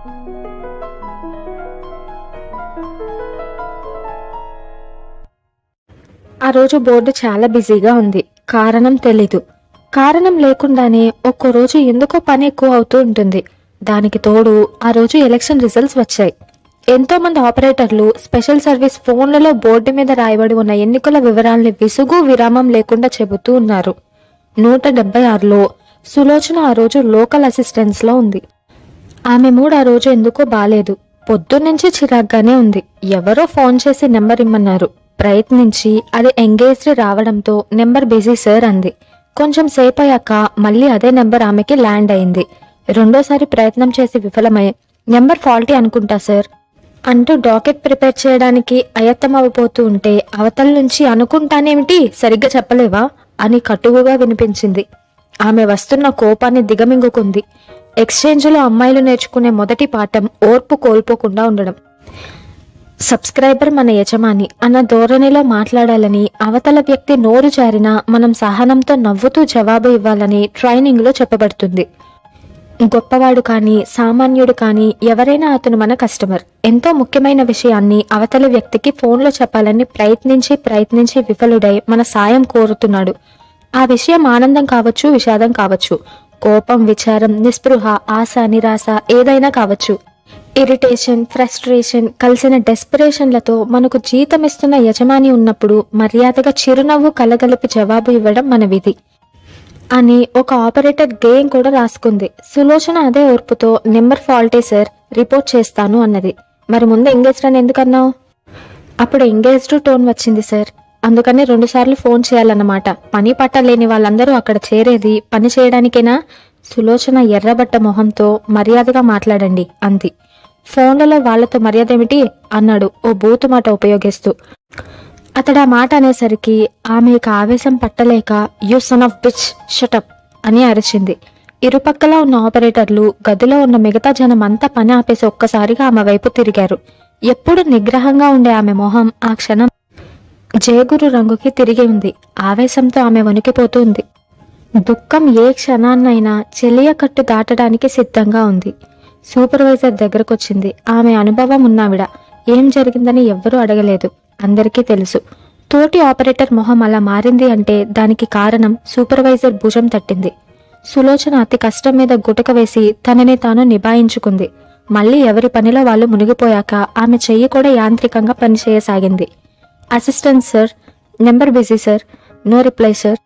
ఆ రోజు బోర్డు చాలా బిజీగా ఉంది. కారణం తెలీదు. కారణం లేకుండానే ఒక్కో రోజు ఎందుకో పని ఎక్కువ అవుతూ ఉంటుంది. దానికి తోడు ఆ రోజు ఎలక్షన్ రిజల్ట్స్ వచ్చాయి. ఎంతో మంది ఆపరేటర్లు స్పెషల్ సర్వీస్ ఫోన్లలో బోర్డు మీద రాయబడి ఉన్న ఎన్నికల వివరాల్ని విసుగు విరామం లేకుండా చెబుతూ ఉన్నారు. 176లో సులోచన ఆ రోజు లోకల్ అసిస్టెన్స్ లో ఉంది. ఆమె మూడ్ ఆ రోజు ఎందుకో బాలేదు. పొద్దున్నుంచి చిరాగ్గానే ఉంది. ఎవరో ఫోన్ చేసి నెంబర్ ఇమ్మన్నారు. ప్రయత్నించి అది ఎంగేజ్డ్ రావడంతో నెంబర్ బిజీ సార్ అంది. కొంచెం సేపు అయ్యాక మళ్ళీ అదే నెంబర్ ఆమెకి ల్యాండ్ అయింది. రెండోసారి ప్రయత్నం చేసి విఫలమై నెంబర్ ఫాల్టీ అనుకుంటా సార్ అంటూ డాకెట్ ప్రిపేర్ చేయడానికి అయత్తమవబోతూ ఉంటే అవతల నుంచి అనుకుంటానేమిటి, సరిగ్గా చెప్పలేవా అని కటువుగా వినిపించింది. ఆమె వస్తున్న కోపాన్ని దిగమింగుకుంది. ఎక్స్చేంజ్లో అమ్మాయిలు నేర్చుకునే మొదటి పాఠం ఓర్పు కోల్పోకుండా ఉండడం. సబ్స్క్రైబర్ మన యజమాని అన్న ధోరణిలో మాట్లాడాలని, అవతల వ్యక్తి నోరు జారినా మనం సహనంతో నవ్వుతూ జవాబు ఇవ్వాలని ట్రైనింగ్లో చెప్పబడుతుంది. గొప్పవాడు కానీ సామాన్యుడు కానీ ఎవరైనా అతను మన కస్టమర్. ఎంతో ముఖ్యమైన విషయాన్ని అవతల వ్యక్తికి ఫోన్లో చెప్పాలని ప్రయత్నించి విఫలుడై మన సాయం కోరుతున్నాడు. ఆ విషయం ఆనందం కావచ్చు, విషాదం కావచ్చు, కోపం, విచారం, నిస్పృహ, ఆశ, నిరాశ ఏదైనా కావచ్చు. ఇరిటేషన్, ఫ్రస్ట్రేషన్ కలిసిన డెస్పరేషన్లతో మనకు జీతం ఇస్తున్న యజమాని ఉన్నప్పుడు మర్యాదగా చిరునవ్వు కలగలిపి జవాబు ఇవ్వడం మన విధి అని ఒక ఆపరేటర్ గేయం కూడా రాసుకుంది. సులోచన అదే ఓర్పుతో నెంబర్ ఫాల్టే సార్, రిపోర్ట్ చేస్తాను అన్నది. మరి ముందు ఎంగేజ్డ్ అని ఎందుకన్నావు? అప్పుడు ఎంగేజ్డ్ టోన్ వచ్చింది సార్, అందుకని 2 సార్లు ఫోన్ చేయాలన్నమాట. పని పట్ట లేని వాళ్ళందరూ అక్కడ చేరేది పని చేయడానికేనా? సులోచన ఎర్రబట్ట మొహంతో మర్యాదగా మాట్లాడండి అంది. ఫోన్లలో వాళ్లతో మర్యాద ఏమిటి అన్నాడు ఓ బూతు మాట ఉపయోగిస్తూ. అతడు ఆ మాట అనేసరికి ఆమె ఇక ఆవేశం పట్టలేక you son of bitch shut up అని అరిచింది. ఇరుపక్కలా ఉన్న ఆపరేటర్లు, గదిలో ఉన్న మిగతా జనం అంతా పని ఆపేసి ఒక్కసారిగా ఆమె వైపు తిరిగారు. ఎప్పుడు నిగ్రహంగా ఉండే ఆమె మొహం ఆ క్షణం జయగురు రంగుకి తిరిగి ఉంది. ఆవేశంతో ఆమె వణికిపోతూ ఉంది. దుఃఖం ఏ క్షణాన్నైనా చెలియ కట్టు దాటడానికి సిద్ధంగా ఉంది. సూపర్వైజర్ దగ్గరకొచ్చింది. ఆమె అనుభవం ఉన్నావిడ. ఏం జరిగిందని ఎవ్వరూ అడగలేదు. అందరికీ తెలుసు. తోటి ఆపరేటర్ మొహం అలా మారింది అంటే దానికి కారణం సూపర్వైజర్ భుజం తట్టింది. సులోచన అతి కష్టం మీద గుటక వేసి తనని తాను నిభాయించుకుంది. మళ్ళీ ఎవరి పనిలో వాళ్ళు మునిగిపోయాక ఆమె చెయ్యి కూడా యాంత్రికంగా పనిచేయసాగింది. Assistant sir, number busy sir, no reply sir,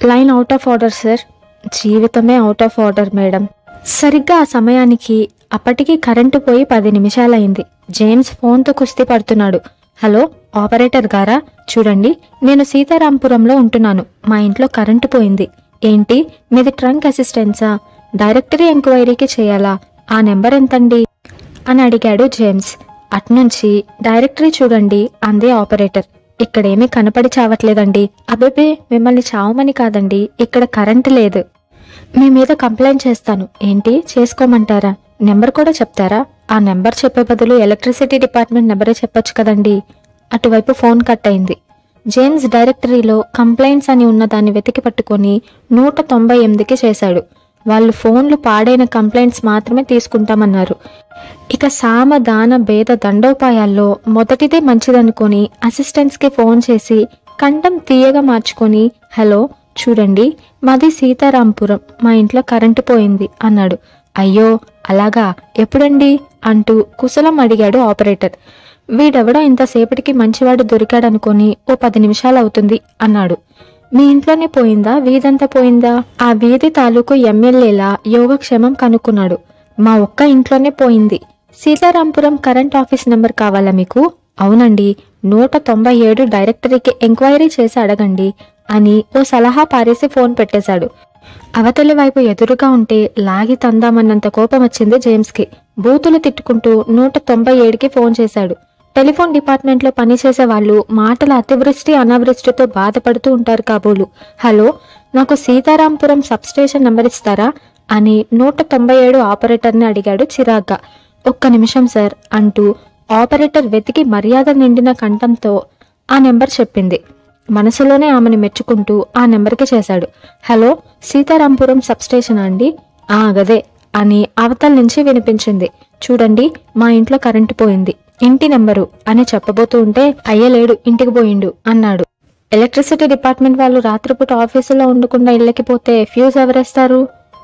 line out of order sir. జీవితమే అవుట్ ఆఫ్ ఆర్డర్ మేడం. సరిగ్గా ఆ సమయానికి అప్పటికి కరెంటు పోయి 10 నిమిషాలైంది. జేమ్స్ ఫోన్తో కుస్తీ పడుతున్నాడు. హలో ఆపరేటర్ గారా, చూడండి, నేను సీతారాంపురంలో ఉంటున్నాను. మా ఇంట్లో కరెంటు పోయింది. ఏంటి, మీది ట్రంక్ అసిస్టెన్సా? డైరెక్టరీ ఎంక్వైరీకి చేయాలా? ఆ నెంబర్ ఎంతండి అని అడిగాడు జేమ్స్. అట్నుంచి డైరెక్టరీ చూడండి అంది ఆపరేటర్. ఇక్కడేమీ కనపడి చావట్లేదండి. అబ్బే, మిమ్మల్ని చావమని కాదండి, ఇక్కడ కరెంటు లేదు. మీ మీద కంప్లైంట్ చేస్తాను. ఏంటి, చేసుకోమంటారా? నెంబర్ కూడా చెప్తారా? ఆ నెంబర్ చెప్పే బదులు ఎలక్ట్రిసిటీ డిపార్ట్మెంట్ నెంబరే చెప్పొచ్చు కదండి. అటువైపు ఫోన్ కట్ అయింది. జేమ్స్ డైరెక్టరీలో కంప్లైంట్స్ అని ఉన్న దాన్ని వెతికి పట్టుకొని 198కి చేశాడు. వాళ్ళు ఫోన్లు పాడైన కంప్లైంట్స్ మాత్రమే తీసుకుంటామన్నారు. ఇక సామ దాన భేద దండోపాయాల్లో మొదటిదే మంచిదనుకొని అసిస్టెంట్స్కి ఫోన్ చేసి కంఠం తీయగా మార్చుకొని, హలో చూడండి, మాది సీతారాంపురం, మా ఇంట్లో కరెంటు పోయింది అన్నాడు. అయ్యో అలాగా, ఎప్పుడండి అంటూ కుశలం అడిగాడు ఆపరేటర్. వీడెవడో ఇంతసేపటికి మంచివాడు దొరికాడనుకొని ఓ 10 నిమిషాలు అవుతుంది అన్నాడు. మీ ఇంట్లోనే పోయిందా, వీధంతా పోయిందా? ఆ వీధి తాలూకు ఎమ్మెల్యేలా యోగక్షేమం కనుక్కున్నాడు. మా ఒక్క ఇంట్లోనే పోయింది. సీతారాంపురం కరెంట్ ఆఫీస్ నెంబర్ కావాలా మీకు? అవునండి, 197 డైరెక్టరీకి ఎంక్వైరీ చేసి అడగండి అని ఓ సలహా పారేసి ఫోన్ పెట్టేశాడు. అవతలి వైపు ఎదురుగా ఉంటే లాగి తందామన్నంత కోపం వచ్చింది జేమ్స్కి. బూతులు తిట్టుకుంటూ 197కి ఫోన్ చేశాడు. టెలిఫోన్ డిపార్ట్మెంట్లో పనిచేసే వాళ్ళు మాటల అతివృష్టి అనావృష్టితో బాధపడుతూ ఉంటారు కాబోలు. హలో, నాకు సీతారాంపురం సబ్స్టేషన్ నెంబర్ ఇస్తారా అని 197 ఆపరేటర్ని అడిగాడు చిరాగ్గా. ఒక్క నిమిషం సార్ అంటూ ఆపరేటర్ వెతికి మర్యాద నిండిన కంఠంతో ఆ నెంబర్ చెప్పింది. మనసులోనే ఆమెను మెచ్చుకుంటూ ఆ నెంబర్కి చేశాడు. హలో, సీతారాంపురం సబ్స్టేషన్ అండి? గదే అని అవతల నుంచి వినిపించింది. చూడండి, మా ఇంట్లో కరెంటు పోయింది, ఇంటి నెంబరు అని చెప్పబోతూ ఉంటే అయ్యలేడు, ఇంటికి పోయిండు అన్నాడు. ఎలక్ట్రిసిటీ డిపార్ట్మెంట్ వాళ్ళు రాత్రిపూట ఆఫీసులో ఉండకుండా ఇళ్ళకి పోతే ఫ్యూజ్ ఎవరేస్తారు?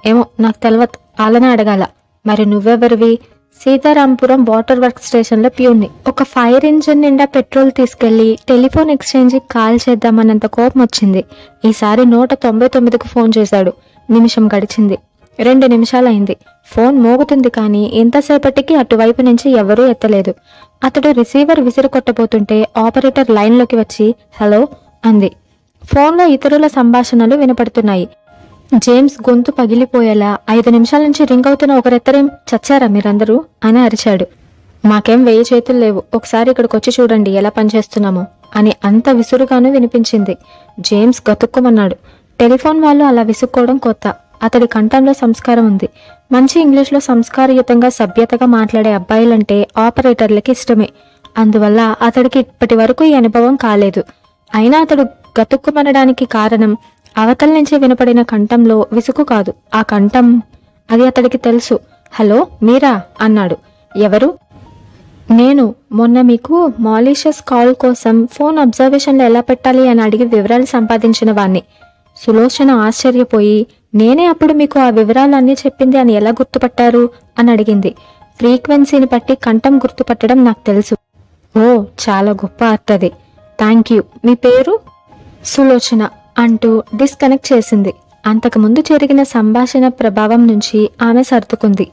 ఏమో నాకు తెలవత్, వాళ్ళనే అడగాల. మరి నువ్వెవరివి? సీతారాంపురం వాటర్ వర్క్ స్టేషన్ లో ప్యూన్ని. ఒక ఫైర్ ఇంజిన్ నిండా పెట్రోల్ తీసుకెళ్లి టెలిఫోన్ ఎక్స్చేంజ్ కాల్ చేద్దామన్నంత కోపం వచ్చింది. ఈసారి 199కు ఫోన్ చేశాడు. నిమిషం గడిచింది, 2 నిమిషాలైంది. ఫోన్ మోగుతుంది కానీ ఎంతసేపటికి అటువైపు నుంచి ఎవరూ ఎత్తలేదు. అతడు రిసీవర్ విసిరి కొట్టబోతుంటే ఆపరేటర్ లైన్లోకి వచ్చి హలో అంది. ఫోన్లో ఇతరుల సంభాషణలు వినపడుతున్నాయి. జేమ్స్ గొంతు పగిలిపోయేలా 5 నిమిషాల నుంచి రింగ్ అవుతున్న ఒకరెత్తరేం, చచ్చారా మీరందరూ అని అరిచాడు. మాకేం 1000 చేతులు లేవు, ఒకసారి ఇక్కడికి వచ్చి చూడండి ఎలా పనిచేస్తున్నామో అని అంత విసురుగాను వినిపించింది. జేమ్స్ గతుక్కుమన్నాడు. టెలిఫోన్ వాళ్ళు అలా విసుక్కోవడం కొత్త. అతడి కంఠంలో సంస్కారం ఉంది. మంచి ఇంగ్లీష్లో సంస్కారయుతంగా సభ్యతగా మాట్లాడే అబ్బాయిలంటే ఆపరేటర్లకి ఇష్టమే. అందువల్ల అతడికి ఇప్పటి వరకు ఈ అనుభవం కాలేదు. అయినా అతడు గతుక్కుమనడానికి కారణం అవతల నుంచి వినపడిన కంఠంలో విసుగు కాదు. ఆ కంఠం, అది అతడికి తెలుసు. హలో మీరా అన్నాడు. ఎవరు? నేను మొన్న మీకు మాలిషియస్ కాల్ కోసం ఫోన్ అబ్జర్వేషన్లో ఎలా పెట్టాలి అని అడిగి వివరాలు సంపాదించిన వాణ్ణి. సులోచన ఆశ్చర్యపోయి, నేనే అప్పుడు మీకు ఆ వివరాలన్నీ చెప్పింది అని ఎలా గుర్తుపట్టారు అని అడిగింది. ఫ్రీక్వెన్సీని బట్టి కంఠం గుర్తుపట్టడం నాకు తెలుసు. ఓ, చాలా గొప్ప అర్థది. Thank you. మీ పేరు? సులోచన అంటూ డిస్కనెక్ట్ చేసింది. అంతకుముందు జరిగిన సంభాషణ ప్రభావం నుంచి ఆమె సర్దుకుంది.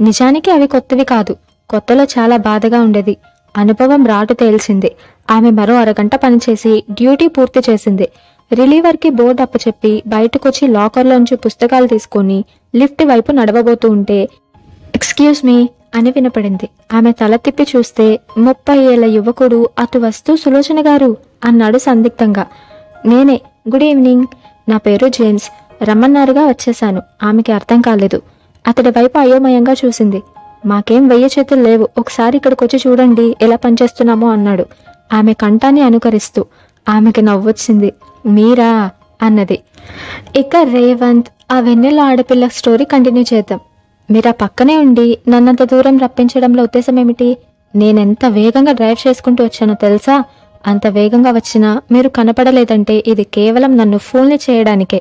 నిజానికి అవి కొత్తవి కాదు. కొత్తలో చాలా బాధగా ఉండేది. అనుభవం రాటు తేల్చింది. ఆమె మరో అరగంట పనిచేసి డ్యూటీ పూర్తి చేసింది. రిలీవర్కి బోర్డు అప్పచెప్పి బయటకొచ్చి లాకర్లోంచి పుస్తకాలు తీసుకొని లిఫ్ట్ వైపు నడవబోతూ ఉంటే ఎక్స్క్యూజ్ మీ అని వినపడింది. ఆమె తల తిప్పి చూస్తే 30 ఏళ్ల యువకుడు అటు వస్తూ సులోచన గారు అన్నాడు సందిగ్ధంగా. నేనే. Good evening. నా పేరు జేమ్స్. రమ్మన్నారుగా వచ్చేశాను. ఆమెకి అర్థం కాలేదు. అతడి వైపు అయోమయంగా చూసింది. మాకేం 1000 చేతులు లేవు, ఒకసారి ఇక్కడికి వచ్చి చూడండి ఎలా పనిచేస్తున్నామో అన్నాడు ఆమె కంఠాన్ని అనుకరిస్తూ. ఆమెకి నవ్వొచ్చింది. మీరా అన్నది. ఇక రేవంత్ ఆ వెన్నెల ఆడపిల్ల స్టోరీ కంటిన్యూ చేద్దాం. మీరు ఆ పక్కనే ఉండి నన్నంత దూరం రప్పించడంలో ఉద్దేశం ఏమిటి? నేనెంత వేగంగా డ్రైవ్ చేసుకుంటూ వచ్చానో తెలుసా? అంత వేగంగా వచ్చినా మీరు కనపడలేదంటే ఇది కేవలం నన్ను ఫూల్ని చేయడానికే.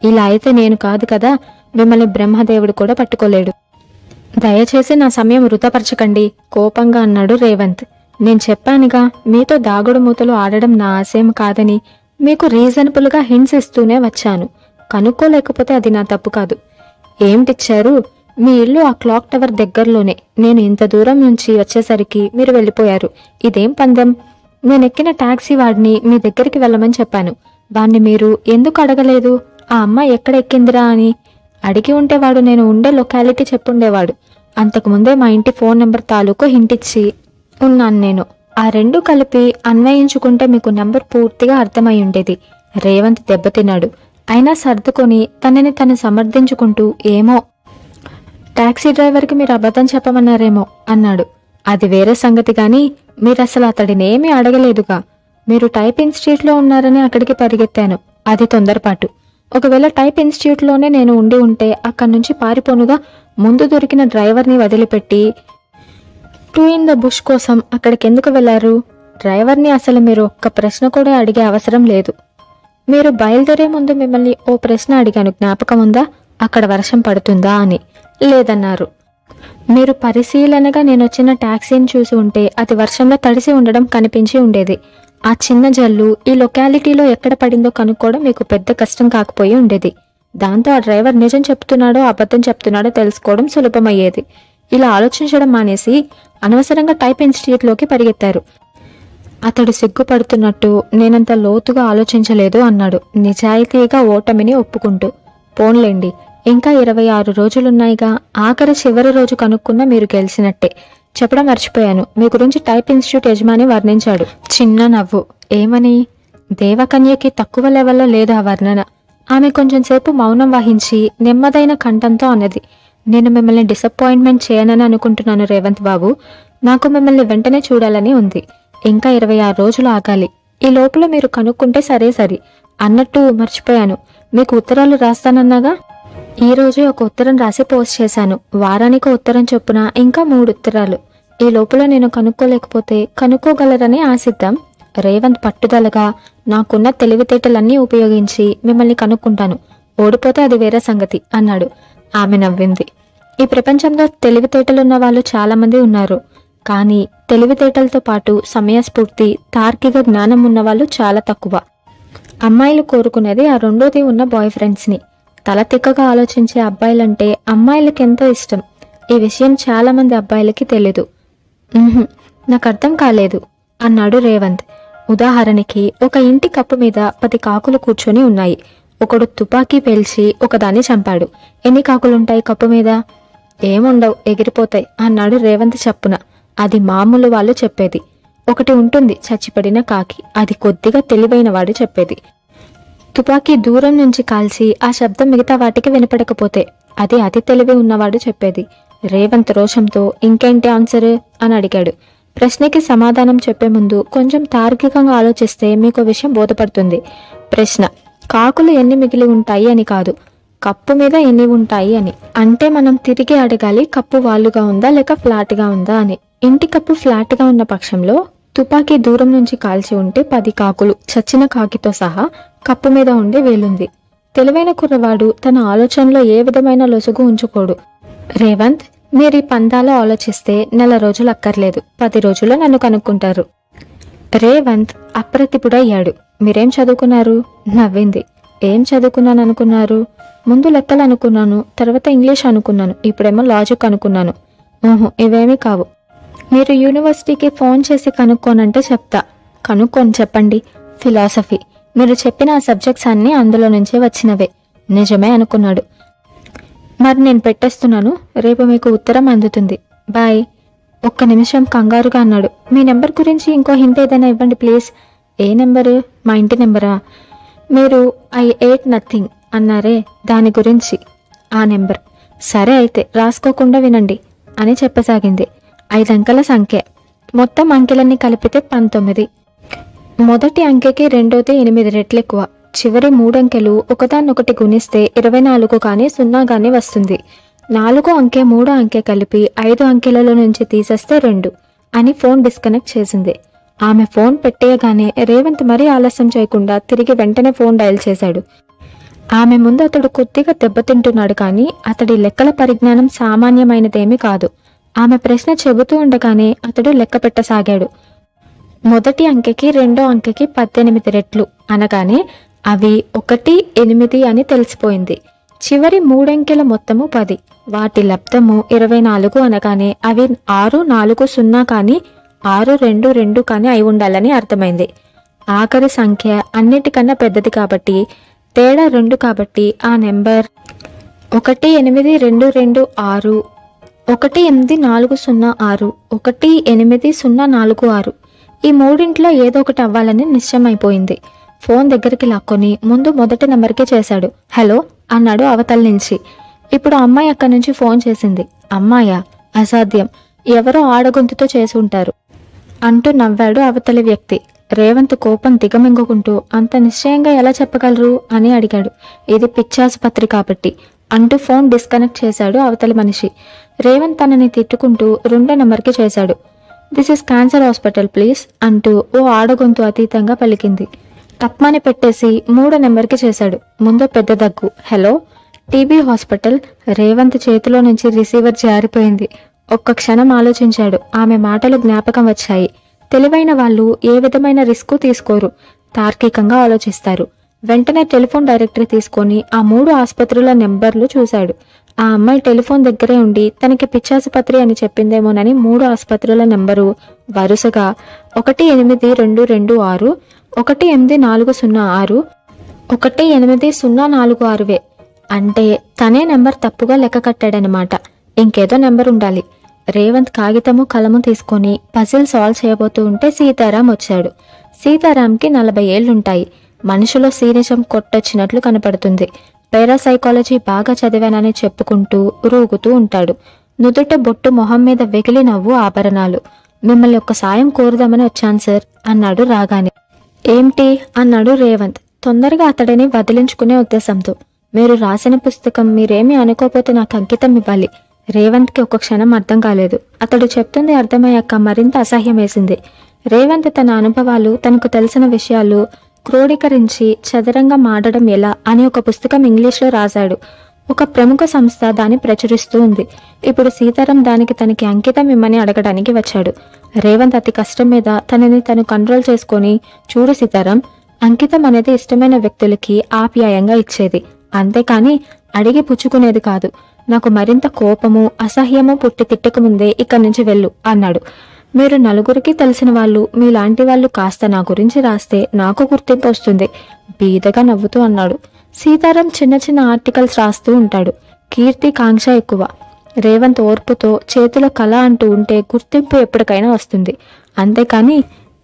ఇలా అయితే నేను కాదు కదా, మిమ్మల్ని బ్రహ్మదేవుడు కూడా పట్టుకోలేడు. దయచేసి నా సమయం వృధాపరచకండి కోపంగా అన్నాడు రేవంత్. నేను చెప్పానుగా, మీతో దాగుడు మూతలు ఆడడం నా ఆశయం కాదని. మీకు రీజనబుల్గా హింట్స్ ఇస్తూనే వచ్చాను. కనుక్కోలేకపోతే అది నా తప్పు కాదు. ఏమిటిచ్చారు? మీ ఇల్లు ఆ క్లాక్ టవర్ దగ్గరలోనే. నేను ఇంత దూరం నుంచి వచ్చేసరికి మీరు వెళ్ళిపోయారు. ఇదేం పందెం? నేనెక్కిన టాక్సీ వాడిని మీ దగ్గరికి వెళ్ళమని చెప్పాను. వాణ్ణి మీరు ఎందుకు అడగలేదు? ఆ అమ్మాయి ఎక్కడ ఎక్కిందిరా అని అడిగి ఉంటే వాడు నేను ఉండే లొకాలిటీ చెప్పుండేవాడు. అంతకుముందే మా ఇంటి ఫోన్ నెంబర్ తాలూకు హింటిచ్చి ఉన్నాను నేను. ఆ 2 కలిపి అన్వయించుకుంటే మీకు నెంబర్ పూర్తిగా అర్థమై ఉండేది. రేవంత్ దెబ్బతిన్నాడు. అయినా సర్దుకొని తనని తను సమర్థించుకుంటూ ఏమో, టాక్సీ డ్రైవర్కి మీరు అబద్ధం చెప్పమన్నారేమో అన్నాడు. అది వేరే సంగతి కానీ మీరసలు అతడినేమీ అడగలేదుగా. మీరు టైప్ ఇన్స్టిట్యూట్లో ఉన్నారని అక్కడికి పరిగెత్తాను. అది తొందరపాటు. ఒకవేళ టైప్ ఇన్స్టిట్యూట్లోనే నేను ఉండి ఉంటే అక్కడి నుంచి పారిపోనుగా. ముందు దొరికిన డ్రైవర్ని వదిలిపెట్టి 2 in the bush కోసం అక్కడికెందుకు వెళ్లారు? డ్రైవర్ని అసలు మీరు ఒక్క ప్రశ్న కూడా అడిగే అవసరం లేదు. మీరు బయలుదేరే ముందు మిమ్మల్ని ఓ ప్రశ్న అడిగాను, జ్ఞాపకం ఉందా? అక్కడ వర్షం పడుతుందా అని. లేదన్నారు. మీరు పరిశీలనగా నేనొచ్చిన టాక్సీని చూసి ఉంటే అది వర్షంలో తడిసి ఉండడం కనిపించి ఉండేది. ఆ చిన్న జల్లు ఈ లొకాలిటీలో ఎక్కడ పడిందో కనుక్కోవడం మీకు పెద్ద కష్టం కాకపోయి ఉండేది. దాంతో ఆ డ్రైవర్ నిజం చెప్తున్నాడో అబద్ధం చెప్తున్నాడో తెలుసుకోవడం సులభమయ్యేది. ఇలా ఆలోచించడం మానేసి అనవసరంగా టైప్ ఇన్స్టిట్యూట్లోకి పరిగెత్తారు. అతడు సిగ్గుపడుతున్నట్టు నేనంత లోతుగా ఆలోచించలేదు అన్నాడు నిజాయితీగా ఓటమిని ఒప్పుకుంటూ. పోన్లేండి, ఇంకా 26 రోజులున్నాయిగా. ఆఖరి చివరి రోజు కనుక్కున్నా మీరు గెలిచినట్టే. చెప్పడం మర్చిపోయాను, మీ గురించి టైప్ ఇన్స్టిట్యూట్ యజమాని వర్ణించాడు. చిన్న నవ్వు. ఏమని? దేవకన్యకి తక్కువ లెవెల్లో లేదు ఆ వర్ణన. ఆమె కొంచెం సేపు మౌనం వహించి నెమ్మదైన కంఠంతో అన్నది. నేను మిమ్మల్ని డిసప్పాయింట్మెంట్ చేయనని అనుకుంటున్నాను రేవంత్ బాబు. నాకు మిమ్మల్ని వెంటనే చూడాలని ఉంది. ఇంకా 26 రోజులు ఆగాలి. ఈ లోపల మీరు కనుక్కుంటే సరే. అన్నట్టు మర్చిపోయాను, మీకు ఉత్తరాలు రాస్తానన్నాగా. ఈ రోజు ఒక ఉత్తరం రాసి పోస్ట్ చేశాను. వారానికి ఉత్తరం చొప్పున ఇంకా 3 ఉత్తరాలు. ఈ లోపల నేను కనుక్కోలేకపోతే కనుక్కోగలరని ఆశిద్దాం. రేవంత్ పట్టుదలగా, నాకున్న తెలివితేటలన్నీ ఉపయోగించి మిమ్మల్ని కనుక్కుంటాను. ఓడిపోతే అది వేరే సంగతి అన్నాడు. ఆమె నవ్వింది. ఈ ప్రపంచంలో తెలివితేటలున్న వాళ్ళు చాలా మంది ఉన్నారు. కానీ తెలివితేటలతో పాటు సమయస్ఫూర్తి, తార్కిక జ్ఞానం ఉన్న వాళ్ళు చాలా తక్కువ. అమ్మాయిలు కోరుకునేది ఆ రెండోది ఉన్న బాయ్ ఫ్రెండ్స్ని. తల తిక్కగా ఆలోచించే అబ్బాయిలంటే అమ్మాయిలకి ఎంతో ఇష్టం. ఈ విషయం చాలా మంది అబ్బాయిలకి తెలీదు. నాకు అర్థం కాలేదు అన్నాడు రేవంత్. ఉదాహరణకి, ఒక ఇంటి కప్పు మీద 10 కాకులు కూర్చొని ఉన్నాయి. ఒకడు తుపాకీ పేల్చి ఒకదాన్ని చంపాడు. ఎన్ని కాకులుంటాయి కప్పు మీద? ఏముండవు, ఎగిరిపోతాయి అన్నాడు రేవంత్ చప్పున. అది మామూలు వాళ్ళు చెప్పేది. ఒకటి ఉంటుంది చచ్చిపడిన కాకి, అది కొద్దిగా తెలివైన వాడు చెప్పేది. తుపాకీ దూరం నుంచి కాల్చి ఆ శబ్దం మిగతా వాటికి వినపడకపోతే అది అతి తెలివి ఉన్నవాడు చెప్పేది. రేవంత్ రోషంతో ఇంకేంటి ఆన్సర్ అని అడిగాడు. ప్రశ్నకి సమాధానం చెప్పే ముందు కొంచెం తార్కికంగా ఆలోచిస్తే మీకు విషయం బోధపడుతుంది. ప్రశ్న కాకులు ఎన్ని మిగిలి ఉంటాయి అని కాదు, కప్పు మీద ఎన్ని ఉంటాయి అని. అంటే మనం తిరిగి అడగాలి, కప్పు వాలుగా ఉందా లేక ఫ్లాట్గా ఉందా అని. ఇంటి కప్పు ఫ్లాట్గా ఉన్న పక్షంలో తుపాకీ దూరం నుంచి కాల్చి ఉంటే 10 కాకులు చచ్చిన కాకితో సహా కప్పు మీద ఉండే వేలుంది. తెలివైన కుర్రవాడు తన ఆలోచనలో ఏ విధమైన లొసుగు ఉంచుకోడు. రేవంత్, మీరు ఈ పందాలో ఆలోచిస్తే 4 రోజులు అక్కర్లేదు, 10 రోజుల్లో నన్ను కనుక్కుంటారు. రేవంత్ అప్రతిపుడయ్యాడు. మీరేం చదువుకున్నారు? నవ్వింది. ఏం చదువుకున్నాను అనుకున్నారు? ముందు లెక్కలు అనుకున్నాను, తర్వాత ఇంగ్లీష్ అనుకున్నాను, ఇప్పుడేమో లాజిక్ అనుకున్నాను. ఇవేమీ కావు. మీరు యూనివర్సిటీకి ఫోన్ చేసి కనుక్కోనంటే చెప్తా. కనుక్కొని చెప్పండి. ఫిలాసఫీ. మీరు చెప్పిన ఆ సబ్జెక్ట్స్ అన్నీ అందులో నుంచే వచ్చినవే. నిజమే అనుకున్నాడు. మరి నేను పెట్టేస్తున్నాను, రేపు మీకు ఉత్తరం అందుతుంది. బాయ్. ఒక్క నిమిషం కంగారుగా అన్నాడు. మీ నెంబర్ గురించి ఇంకో హింట్ ఏదైనా ఇవ్వండి ప్లీజ్. A number? మా ఇంటి నెంబరా? మీరు ఐ ఎయిట్ నథింగ్ అన్నారే, దాని గురించి. ఆ నెంబర్. సరే అయితే రాసుకోకుండా వినండి అని చెప్పసాగింది. 5 అంకెల సంఖ్య. మొత్తం అంకెలన్నీ కలిపితే 19. మొదటి అంకెకి రెండోది 8 రెట్లు ఎక్కువ. చివరి 3 అంకెలు ఒకదాన్నొకటి గుణిస్తే 24 కానీ 0 కానీ వస్తుంది. 4 అంకె 3 అంకె కలిపి 5 అంకెలలో నుంచి తీసేస్తే 2 అని ఫోన్ డిస్కనెక్ట్ చేసింది. ఆమె ఫోన్ పెట్టేయగానే రేవంత్ మరీ ఆలస్యం చేయకుండా తిరిగి వెంటనే ఫోన్ డయల్ చేశాడు. ఆమె ముందు అతడు కొద్దిగా దెబ్బతింటున్నాడు, కానీ అతడి లెక్కల పరిజ్ఞానం సామాన్యమైనదేమీ కాదు. ఆమె ప్రశ్న చెబుతూ ఉండగానే అతడు లెక్క పెట్టసాగాడు. మొదటి అంకెకి రెండో అంకెకి 18 రెట్లు అనగానే అవి 1, 8 అని తెలిసిపోయింది. చివరి 3 అంకెల మొత్తము 10, వాటి లబ్ధము 24 అనగానే అవి 6, 4, 0 కానీ 6, 2, 2 కానీ అయి ఉండాలని అర్థమైంది. ఆఖరి సంఖ్య అన్నిటికన్నా పెద్దది కాబట్టి, తేడా 2 కాబట్టి ఆ నెంబర్ 18226, 18406, 18046. ఈ మూడింట్లో ఏదో ఒకటి అవ్వాలని నిశ్చయమైపోయింది. ఫోన్ దగ్గరికి లాక్కొని ముందు మొదటి నెంబర్కి చేశాడు. హలో అన్నాడు అవతల నుంచి. ఇప్పుడు అమ్మాయి అక్కడి నుంచి ఫోన్ చేసింది. అమ్మాయా? అసాధ్యం, ఎవరో ఆడగొంతుతో చేసి ఉంటారు అంటూ నవ్వాడు అవతలి వ్యక్తి. రేవంత్ కోపం దిగమింగుకుంటూ అంత నిశ్చయంగా ఎలా చెప్పగలరు అని అడిగాడు. ఇది పిచ్చాసుపత్రి కాబట్టి అంటూ ఫోన్ డిస్కనెక్ట్ చేశాడు అవతలి మనిషి. రేవంత్ తనని తిట్టుకుంటూ 2వ నెంబర్కి చేశాడు. This is cancer hospital please అంటూ ఓ ఆడగొంతు అతీతంగా పలికింది. తప్మని పెట్టేసి 3వ నెంబర్కి చేశాడు. ముందు పెద్ద దగ్గు. Hello, TB hospital. రేవంత్ చేతిలో నుంచి రిసీవర్ జారిపోయింది. ఒక్క క్షణం ఆలోచించాడు. ఆమె మాటలు జ్ఞాపకం వచ్చాయి. తెలివైన వాళ్ళు ఏ విధమైన రిస్క్ తీసుకోరు, తార్కికంగా ఆలోచిస్తారు. వెంటనే టెలిఫోన్ డైరెక్టరీ తీసుకొని ఆ 3 ఆసుపత్రుల నెంబర్లు చూశాడు. ఆ అమ్మాయి టెలిఫోన్ దగ్గరే ఉండి తనకి పిచ్చాసుపత్రి అని చెప్పిందేమోనని 3 ఆసుపత్రుల నెంబరు వరుసగా 18226, 18406, 18046 అంటే తనే నెంబర్ తప్పుగా లెక్క కట్టాడనమాట. ఇంకేదో నెంబర్ ఉండాలి. రేవంత్ కాగితము కలము తీసుకొని పజిల్ సాల్వ్ చేయబోతూ ఉంటే సీతారాం వచ్చాడు. సీతారాంకి 40 ఏళ్లుంటాయి. మనిషిలో సీనిజం కొట్టొచ్చినట్లు కనపడుతుంది. పారాసైకాలజీ బాగా చదివానని చెప్పుకుంటూ రూగుతూ ఉంటాడు. నుదుట బొట్టు, మొహం మీద వెగిలి నవ్వు, ఆభరణాలు. మిమ్మల్ని ఒక్క సాయం కోరుదామని వచ్చాను సార్ అన్నాడు రాగానే. ఏమిటి అన్నాడు రేవంత్ తొందరగా అతడిని వదిలించుకునే ఉద్దేశంతో. మీరు రాసిన పుస్తకం మీరేమీ అనుకోపోతే నాకు అంకితం ఇవ్వాలి. రేవంత్కి ఒక క్షణం అర్థం కాలేదు. అతడు చెప్తుంది అర్థమయ్యాక మరింత అసహ్యం వేసింది. రేవంత్ తన అనుభవాలు, తనకు తెలిసిన విషయాలు క్రోడీకరించి చదరంగా మాడడం ఎలా అని ఒక పుస్తకం ఇంగ్లీష్లో రాశాడు. ఒక ప్రముఖ సంస్థ దాన్ని ప్రచురిస్తూ ఉంది. ఇప్పుడు సీతారాం దానికి తనకి అంకితం ఇమ్మని అడగడానికి వచ్చాడు. రేవంత్ అతి కష్టం మీద తనని తను కంట్రోల్ చేసుకొని, చూడు సీతారాం, అంకితం అనేది ఇష్టమైన వ్యక్తులకి ఆప్యాయంగా ఇచ్చేది, అంతేకాని అడిగి పుచ్చుకునేది కాదు. నాకు మరింత కోపము, అసహ్యము పుట్టి తిట్టకముందే ఇక్కడి నుంచి వెళ్ళు అన్నాడు. మీరు నలుగురికి తెలిసిన వాళ్ళు, మీలాంటి వాళ్ళు కాస్త నా గురించి రాస్తే నాకు గుర్తింపు వస్తుంది, బీదగా నవ్వుతూ అన్నాడు. సీతారాం చిన్న చిన్న ఆర్టికల్స్ రాస్తూ ఉంటాడు. కీర్తి కాంక్ష ఎక్కువ. రేవంత్ ఓర్పుతో చేతిలో కళ అంటూ ఉంటే గుర్తింపు ఎప్పటికైనా వస్తుంది, అంతేకాని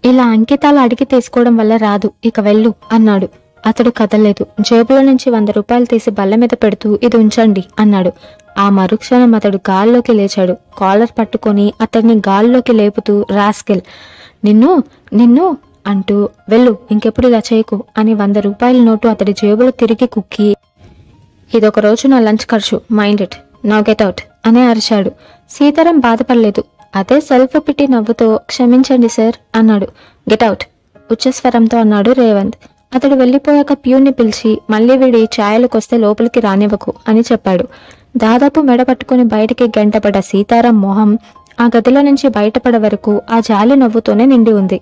ఇలా అంకితాలు అడిగి తీసుకోవడం వల్ల రాదు, ఇక వెళ్ళు అన్నాడు. అతడు కదలేదు. జేబులో నుంచి 100 రూపాయలు తీసి బల్ల మీద పెడుతూ ఇది ఉంచండి అన్నాడు. ఆ మరుక్షణం అతడు గాల్లోకి లేచాడు. కాలర్ పట్టుకొని అతడిని గాల్లోకి లేపుతూ, రాస్కెల్, నిన్ను నిన్ను అంటూ, వెళ్ళు, ఇంకెప్పుడు ఇలా చేయకు అని 100 రూపాయల నోటు అతడి జేబులో తిరిగి కుక్కి, ఇదొక రోజు నా లంచ్ ఖర్చు, mind it, now get out అని అరిచాడు. సీతారాం బాధపడలేదు. అదే సెల్ఫ్ పిటి నవ్వుతో, క్షమించండి సార్ అన్నాడు. గెట్ అవుట్ ఉచ్చస్వరంతో అన్నాడు రేవంత్. అతడు వెళ్ళిపోయాక ప్యూన్ని పిలిచి, మళ్ళీ వీడి ఛాయలకొస్తే లోపలికి రానివ్వకు అని చెప్పాడు. దాదాపు మెడ పట్టుకుని బయటికి గంటపడ్డ సీతారాం మొహం ఆ గదిలో నుంచి బయటపడే వరకు ఆ జాలి నవ్వుతోనే నిండి ఉంది.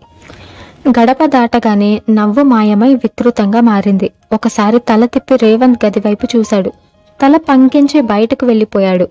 గడప దాటగానే నవ్వు మాయమై వికృతంగా మారింది. ఒకసారి తల తిప్పి రేవంత్ గది వైపు చూశాడు. తల పంకించి బయటకు వెళ్ళిపోయాడు.